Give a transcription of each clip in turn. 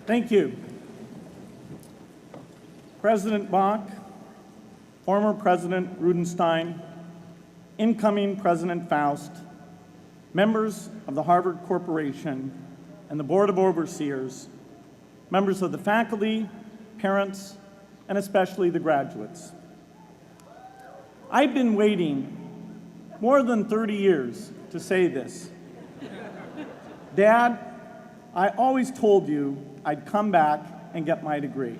Thank you. President Bach, former President Rudenstein, incoming President Faust, members of the Harvard Corporation and the Board of Overseers, members of the faculty, parents, and especially the graduates. I've been waiting more than 30 years to say this. Dad, I always told you I'd come back and get my degree.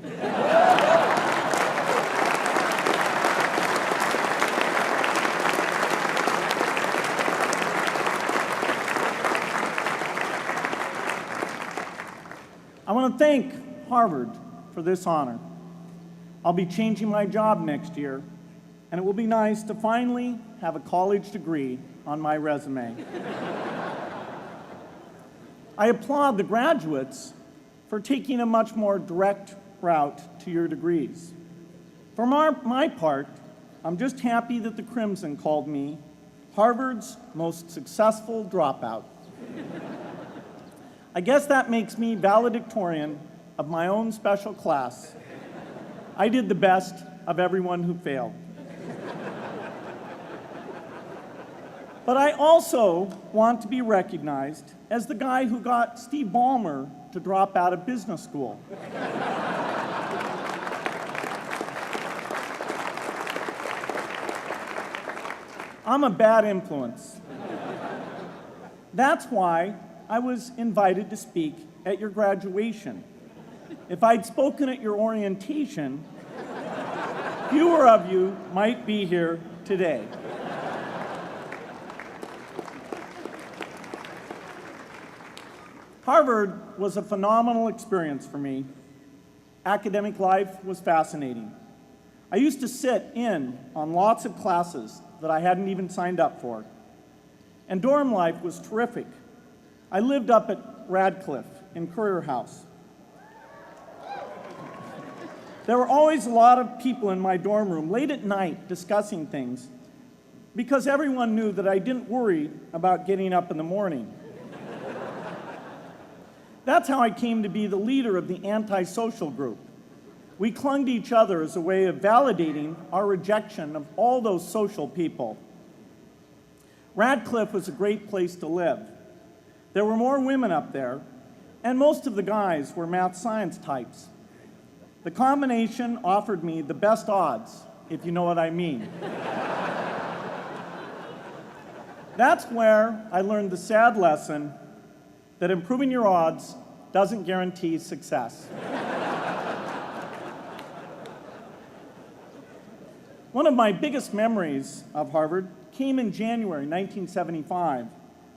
I want to thank Harvard for this honor. I'll be changing my job next year, and it will be nice to finally have a college degree on my resume. I applaud the graduates for taking a much more direct route to your degrees. For my part, I'm just happy that the Crimson called me Harvard's most successful dropout. I guess that makes me valedictorian of my own special class. I did the best of everyone who failed. But I also want to be recognized as the guy who got Steve Ballmer to drop out of business school. I'm a bad influence. That's why I was invited to speak at your graduation. If I'd spoken at your orientation, fewer of you might be here today. Harvard was a phenomenal experience for me. Academic life was fascinating. I used to sit in on lots of classes that I hadn't even signed up for. And dorm life was terrific. I lived up at Radcliffe in Currier House. There were always a lot of people in my dorm room late at night discussing things because everyone knew that I didn't worry about getting up in the morning. That's how I came to be the leader of the antisocial group. We clung to each other as a way of validating our rejection of all those social people. Radcliffe was a great place to live. There were more women up there, and most of the guys were math science types. The combination offered me the best odds, if you know what I mean. That's where I learned the sad lesson that improving your odds doesn't guarantee success. One of my biggest memories of Harvard came in January 1975,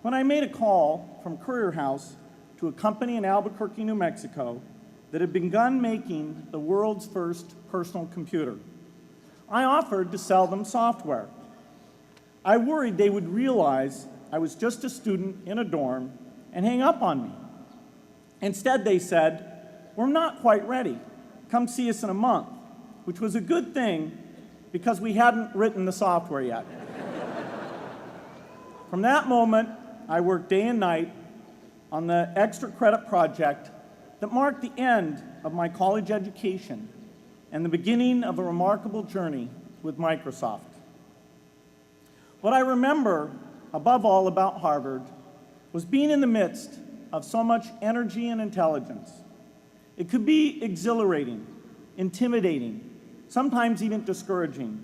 when I made a call from Currier House to a company in Albuquerque, New Mexico, that had begun making the world's first personal computer. I offered to sell them software. I worried they would realize I was just a student in a dorm and hang up on me. Instead, they said, "We're not quite ready. Come see us in a month," which was a good thing because we hadn't written the software yet. From that moment, I worked day and night on the extra credit project that marked the end of my college education and the beginning of a remarkable journey with Microsoft. What I remember above all about Harvard was being in the midst of so much energy and intelligence. It could be exhilarating, intimidating, sometimes even discouraging,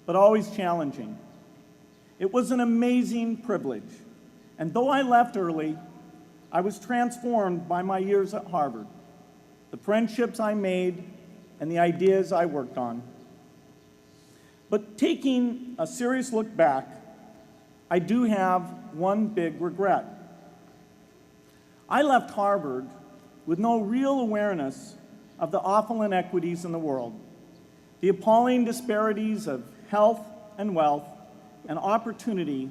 but always challenging. It was an amazing privilege, and though I left early, I was transformed by my years at Harvard, the friendships I made, and the ideas I worked on. But taking a serious look back, I do have one big regret. I left Harvard with no real awareness of the awful inequities in the world, the appalling disparities of health and wealth and opportunity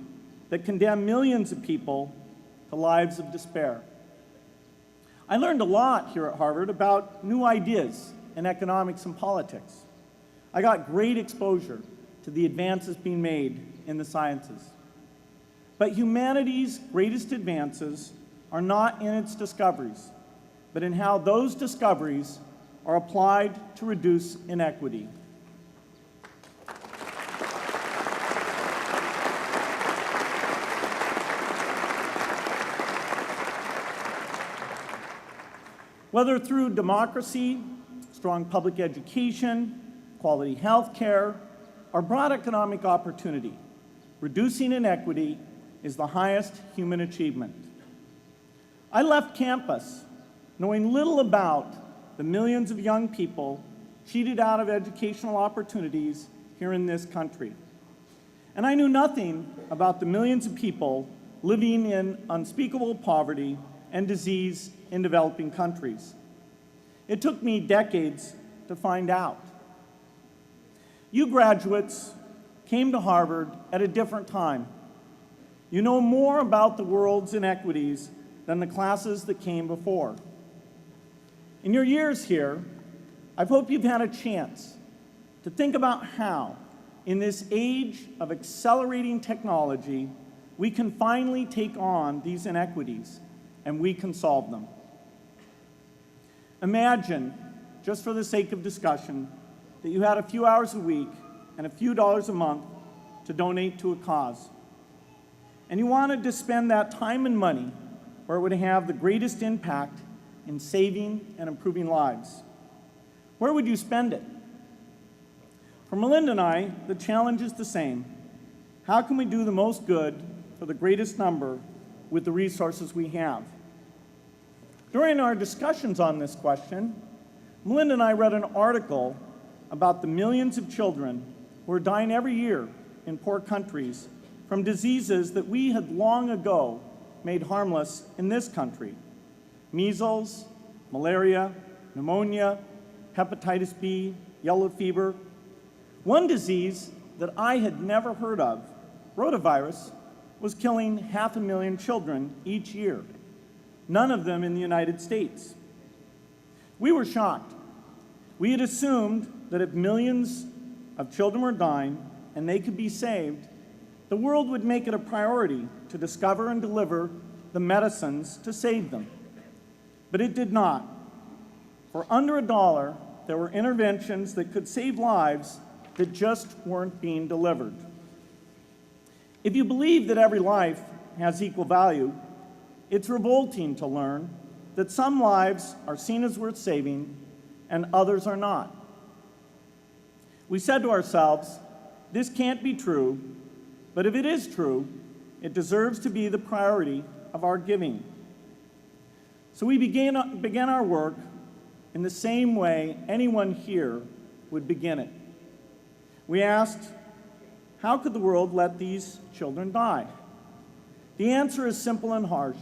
that condemn millions of people to lives of despair. I learned a lot here at Harvard about new ideas in economics and politics. I got great exposure to the advances being made in the sciences. But humanity's greatest advances are not in its discoveries, but in how those discoveries are applied to reduce inequity. Whether through democracy, strong public education, quality health care, or broad economic opportunity, reducing inequity is the highest human achievement. I left campus knowing little about the millions of young people cheated out of educational opportunities here in this country. And I knew nothing about the millions of people living in unspeakable poverty and disease in developing countries. It took me decades to find out. You graduates came to Harvard at a different time. You know more about the world's inequities than the classes that came before. In your years here, I hope you've had a chance to think about how, in this age of accelerating technology, we can finally take on these inequities and we can solve them. Imagine, just for the sake of discussion, that you had a few hours a week and a few dollars a month to donate to a cause. And you wanted to spend that time and money where it would have the greatest impact in saving and improving lives. Where would you spend it? For Melinda and I, the challenge is the same. How can we do the most good for the greatest number with the resources we have? During our discussions on this question, Melinda and I read an article about the millions of children who are dying every year in poor countries from diseases that we had long ago made harmless in this country: measles, malaria, pneumonia, hepatitis B, yellow fever. One disease that I had never heard of, rotavirus, was killing 500,000 children each year, none of them in the United States. We were shocked. We had assumed that if millions of children were dying and they could be saved, the world would make it a priority to discover and deliver the medicines to save them. But it did not. For under $1, there were interventions that could save lives that just weren't being delivered. If you believe that every life has equal value, it's revolting to learn that some lives are seen as worth saving and others are not. We said to ourselves, this can't be true, but if it is true, it deserves to be the priority of our giving. So we began our work in the same way anyone here would begin it. We asked, how could the world let these children die? The answer is simple and harsh.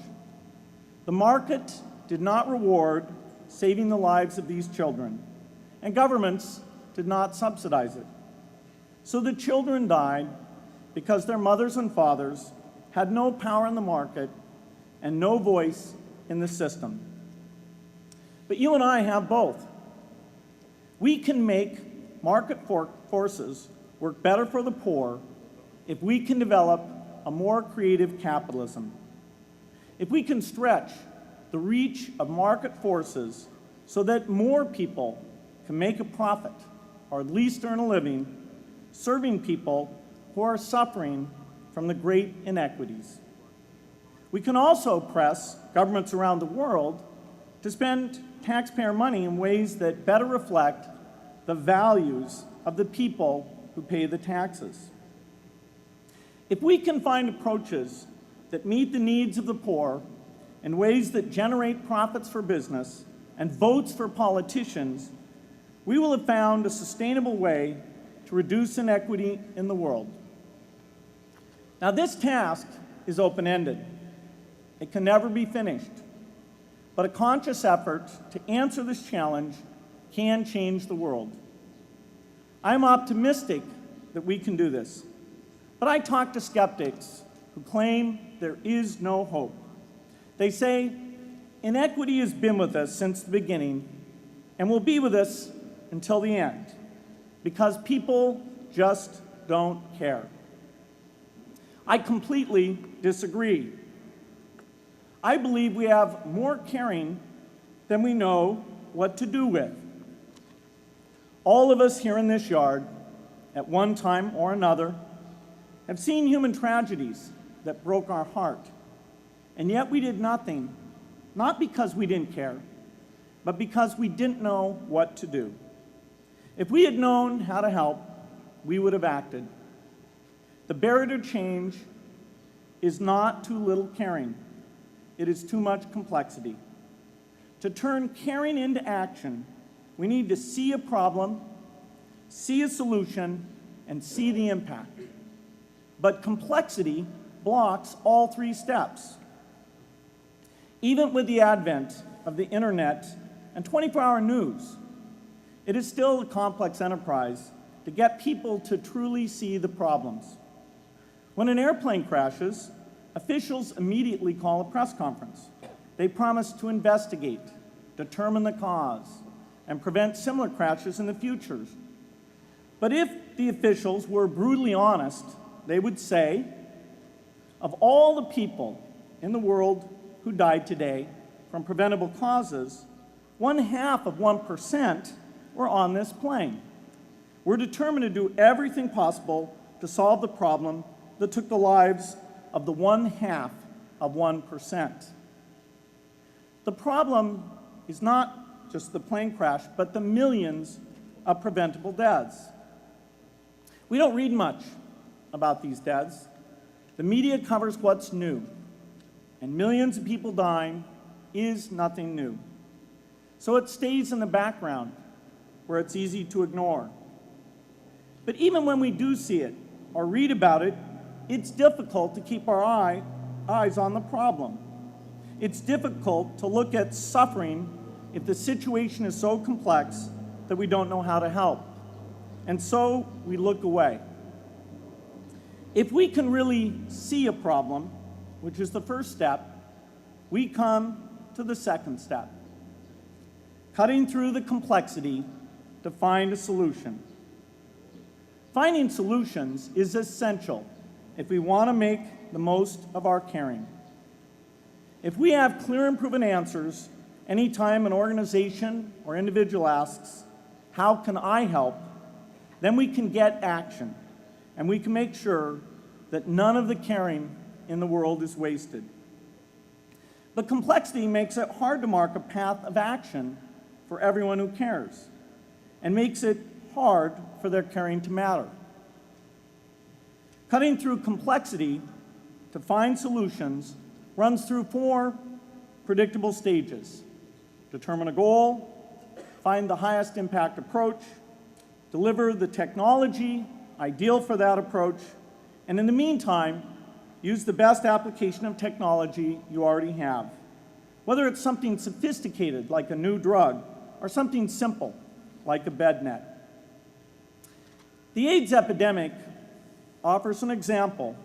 The market did not reward saving the lives of these children, and governments did not subsidize it. So the children died because their mothers and fathers had no power in the market and no voice in the system. But you and I have both. We can make market forces work better for the poor if we can develop a more creative capitalism. If we can stretch the reach of market forces so that more people can make a profit, or at least earn a living, serving people who are suffering from the great inequities. We can also press governments around the world to spend taxpayer money in ways that better reflect the values of the people who pay the taxes. If we can find approaches that meet the needs of the poor in ways that generate profits for business and votes for politicians, we will have found a sustainable way to reduce inequity in the world. Now, this task is open-ended. It can never be finished. But a conscious effort to answer this challenge can change the world. I'm optimistic that we can do this. But I talk to skeptics who claim there is no hope. They say, inequity has been with us since the beginning and will be with us until the end, because people just don't care. I completely disagree. I believe we have more caring than we know what to do with. All of us here in this yard, at one time or another, have seen human tragedies that broke our heart, and yet we did nothing, not because we didn't care, but because we didn't know what to do. If we had known how to help, we would have acted. The barrier to change is not too little caring. It is too much complexity. To turn caring into action, we need to see a problem, see a solution, and see the impact. But complexity blocks all three steps. Even with the advent of the internet and 24-hour news, it is still a complex enterprise to get people to truly see the problems. When an airplane crashes, officials immediately call a press conference. They promise to investigate, determine the cause, and prevent similar crashes in the future. But if the officials were brutally honest, they would say, of all the people in the world who died today from preventable causes, 0.5% were on this plane. We're determined to do everything possible to solve the problem that took the lives of the 0.5%. The problem is not just the plane crash, but the millions of preventable deaths. We don't read much about these deaths. The media covers what's new, and millions of people dying is nothing new. So it stays in the background where it's easy to ignore. But even when we do see it or read about it, it's difficult to keep our eyes on the problem. It's difficult to look at suffering if the situation is so complex that we don't know how to help. And so we look away. If we can really see a problem, which is the first step, we come to the second step, cutting through the complexity to find a solution. Finding solutions is essential if we want to make the most of our caring. If we have clear and proven answers anytime an organization or individual asks, "How can I help?" then we can get action, and we can make sure that none of the caring in the world is wasted. But complexity makes it hard to mark a path of action for everyone who cares, and makes it hard for their caring to matter. Cutting through complexity to find solutions runs through 4 predictable stages. Determine a goal, find the highest impact approach, deliver the technology ideal for that approach, and in the meantime, use the best application of technology you already have. Whether it's something sophisticated like a new drug or something simple like a bed net. The AIDS epidemic offers an example.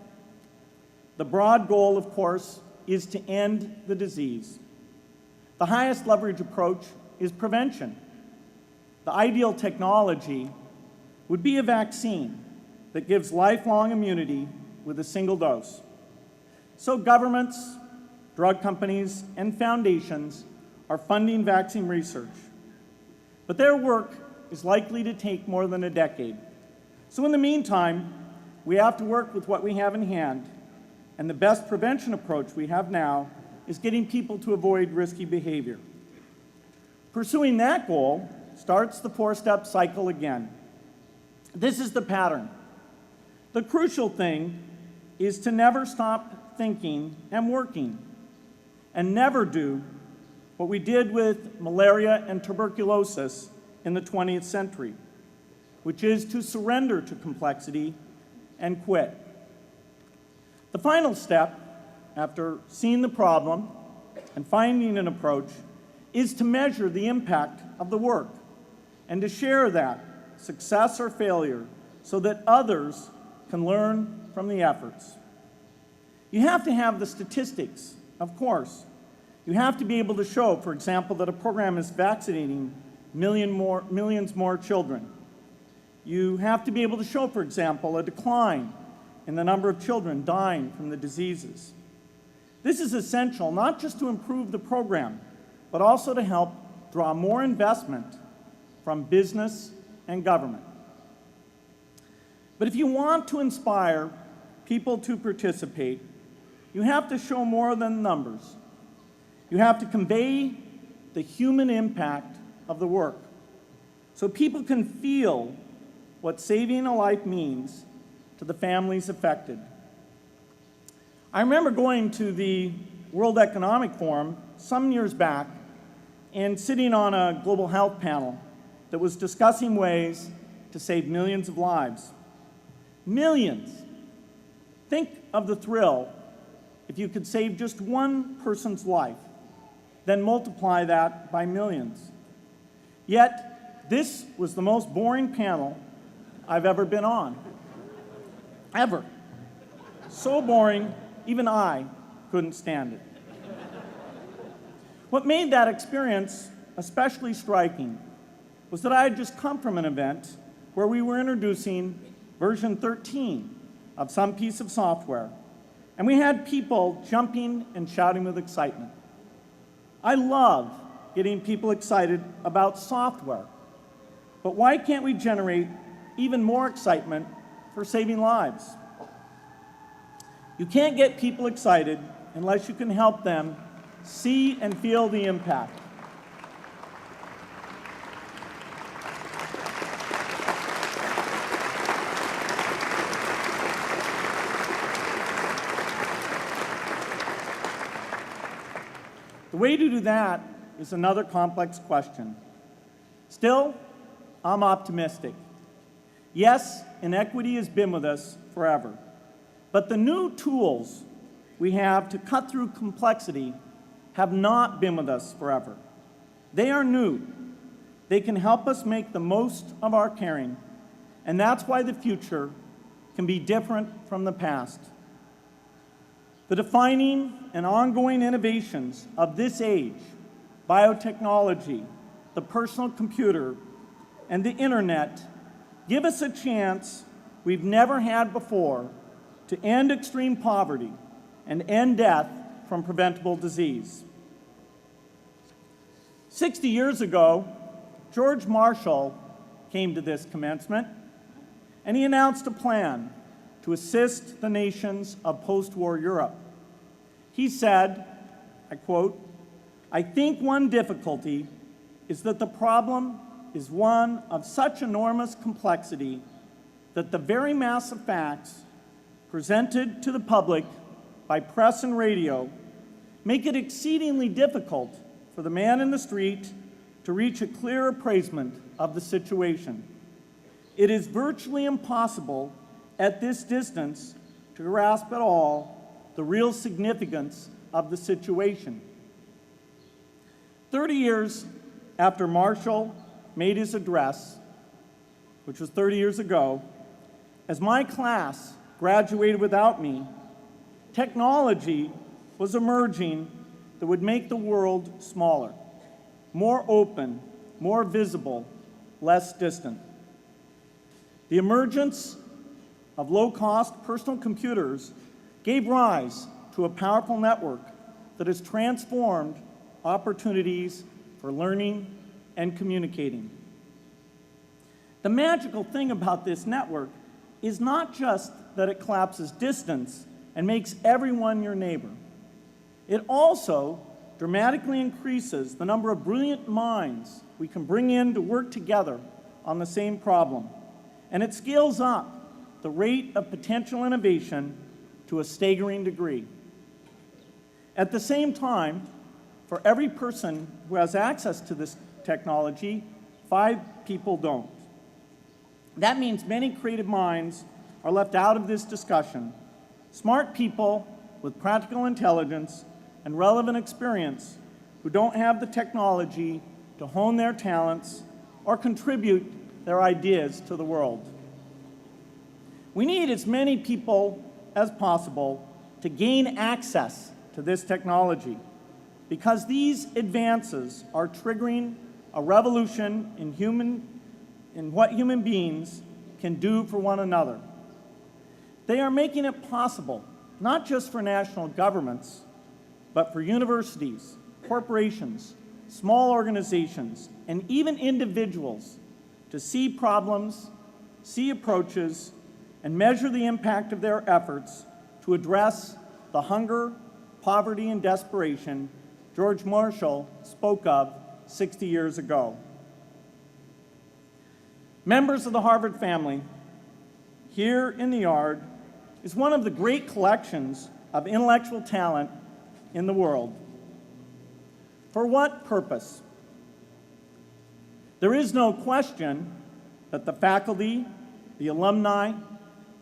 The broad goal, of course, is to end the disease. The highest leverage approach is prevention. The ideal technology would be a vaccine that gives lifelong immunity with a single dose. So governments, drug companies, and foundations are funding vaccine research. But their work is likely to take more than a decade. So in the meantime, we have to work with what we have in hand, and the best prevention approach we have now is getting people to avoid risky behavior. Pursuing that goal starts the 4-step cycle again. This is the pattern. The crucial thing is to never stop thinking and working, and never do what we did with malaria and tuberculosis in the 20th century, which is to surrender to complexity and quit. The final step, after seeing the problem and finding an approach, is to measure the impact of the work and to share that, success or failure, so that others can learn from the efforts. You have to have the statistics, of course. You have to be able to show, for example, that a program is vaccinating millions more children. You have to be able to show, for example, a decline in the number of children dying from the diseases. This is essential not just to improve the program, but also to help draw more investment from business and government. But if you want to inspire people to participate, you have to show more than numbers. You have to convey the human impact of the work so people can feel what saving a life means to the families affected. I remember going to the World Economic Forum some years back and sitting on a global health panel that was discussing ways to save millions of lives. Millions. Think of the thrill if you could save just one person's life, then multiply that by millions. Yet, this was the most boring panel I've ever been on. Ever. So boring, even I couldn't stand it. What made that experience especially striking was that I had just come from an event where we were introducing version 13 of some piece of software, and we had people jumping and shouting with excitement. I love getting people excited about software, but why can't we generate even more excitement for saving lives? You can't get people excited unless you can help them see and feel the impact. The way to do that is another complex question. Still, I'm optimistic. Yes, inequity has been with us forever, but the new tools we have to cut through complexity have not been with us forever. They are new. They can help us make the most of our caring, and that's why the future can be different from the past. The defining and ongoing innovations of this age, biotechnology, the personal computer, and the internet, give us a chance we've never had before to end extreme poverty and end death from preventable disease. 60 years ago, George Marshall came to this commencement, and he announced a plan to assist the nations of post-war Europe. He said, I quote, "I think one difficulty is that the problem is one of such enormous complexity that the very massive facts presented to the public by press and radio make it exceedingly difficult for the man in the street to reach a clear appraisement of the situation. It is virtually impossible at this distance to grasp at all the real significance of the situation." 30 years after Marshall made his address, which was 30 years ago, as my class graduated without me, technology was emerging that would make the world smaller, more open, more visible, less distant. The emergence of low-cost personal computers gave rise to a powerful network that has transformed opportunities for learning and communicating. The magical thing about this network is not just that it collapses distance and makes everyone your neighbor. It also dramatically increases the number of brilliant minds we can bring in to work together on the same problem, and it scales up the rate of potential innovation to a staggering degree. At the same time, for every person who has access to this technology, 5 people don't. That means many creative minds are left out of this discussion. Smart people with practical intelligence and relevant experience who don't have the technology to hone their talents or contribute their ideas to the world. We need as many people as possible to gain access to this technology because these advances are triggering a revolution in what human beings can do for one another. They are making it possible, not just for national governments, but for universities, corporations, small organizations, and even individuals to see problems, see approaches, and measure the impact of their efforts to address the hunger, poverty, and desperation George Marshall spoke of 60 years ago. Members of the Harvard family, here in the yard is one of the great collections of intellectual talent in the world. For what purpose? There is no question that the faculty, the alumni,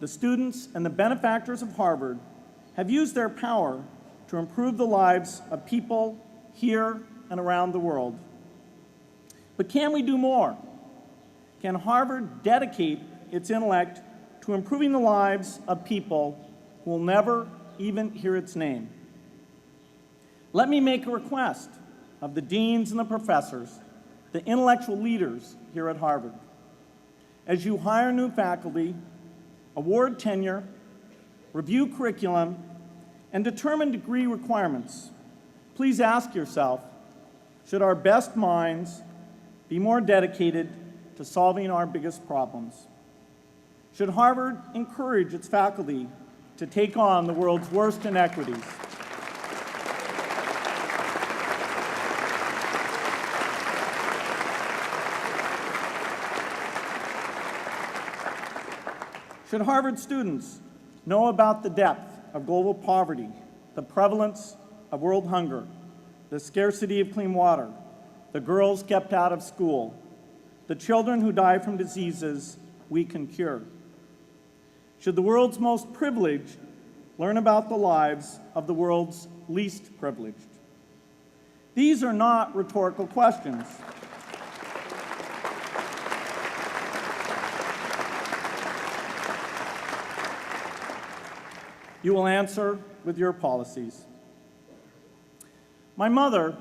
the students, and the benefactors of Harvard have used their power to improve the lives of people here and around the world. But can we do more? Can Harvard dedicate its intellect to improving the lives of people who will never even hear its name? Let me make a request of the deans and the professors, the intellectual leaders here at Harvard. As you hire new faculty, award tenure, review curriculum, and determine degree requirements, please ask yourself, should our best minds be more dedicated to solving our biggest problems? Should Harvard encourage its faculty to take on the world's worst inequities? Should Harvard students know about the depth of global poverty, the prevalence of world hunger, the scarcity of clean water, the girls kept out of school, the children who die from diseases we can cure? Should the world's most privileged learn about the lives of the world's least privileged? These are not rhetorical questions. You will answer with your policies. My mother,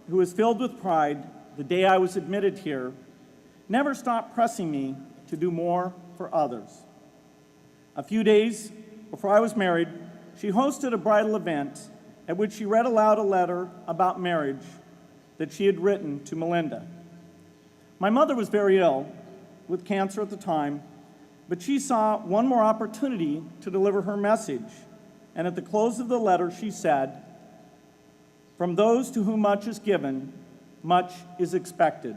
who was filled with pride the day I was admitted here, never stopped pressing me to do more for others. A few days before I was married, she hosted a bridal event at which she read aloud a letter about marriage that she had written to Melinda. My mother was very ill with cancer at the time, but she saw one more opportunity to deliver her message, and at the close of the letter she said, "From those to whom much is given, much is expected."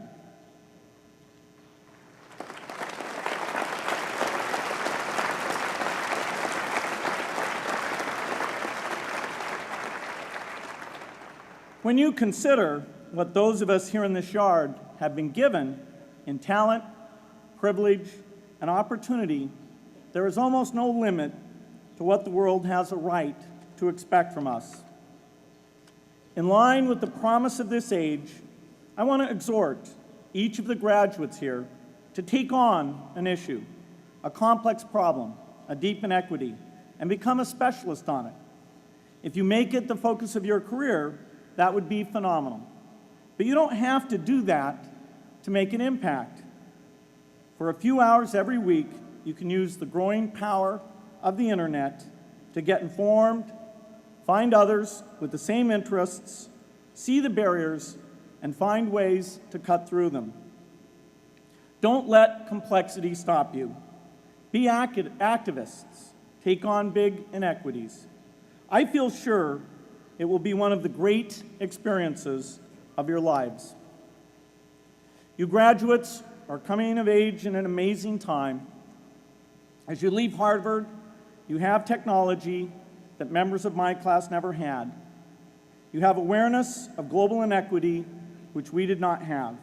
When you consider what those of us here in this yard have been given in talent, privilege, and opportunity, there is almost no limit to what the world has a right to expect from us. In line with the promise of this age, I want to exhort each of the graduates here to take on an issue, a complex problem, a deep inequity, and become a specialist on it. If you make it the focus of your career, that would be phenomenal. But you don't have to do that to make an impact. For a few hours every week, you can use the growing power of the internet to get informed, find others with the same interests, see the barriers, and find ways to cut through them. Don't let complexity stop you. Be activists. Take on big inequities. I feel sure it will be one of the great experiences of your lives. You graduates are coming of age in an amazing time. As you leave Harvard, you have technology that members of my class never had. You have awareness of global inequity, which we did not have.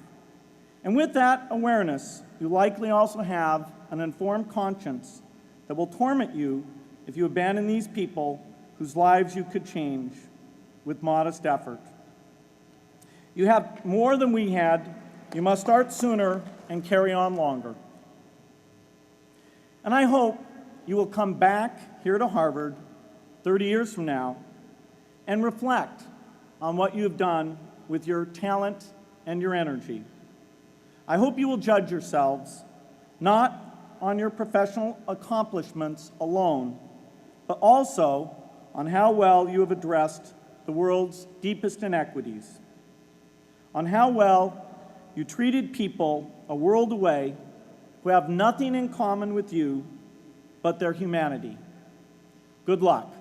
And with that awareness, you likely also have an informed conscience that will torment you if you abandon these people whose lives you could change with modest effort. You have more than we had. You must start sooner and carry on longer. And I hope you will come back here to Harvard 30 years from now and reflect on what you have done with your talent and your energy. I hope you will judge yourselves not on your professional accomplishments alone, but also on how well you have addressed the world's deepest inequities. on how well you treated people a world away who have nothing in common with you but their humanity. Good luck.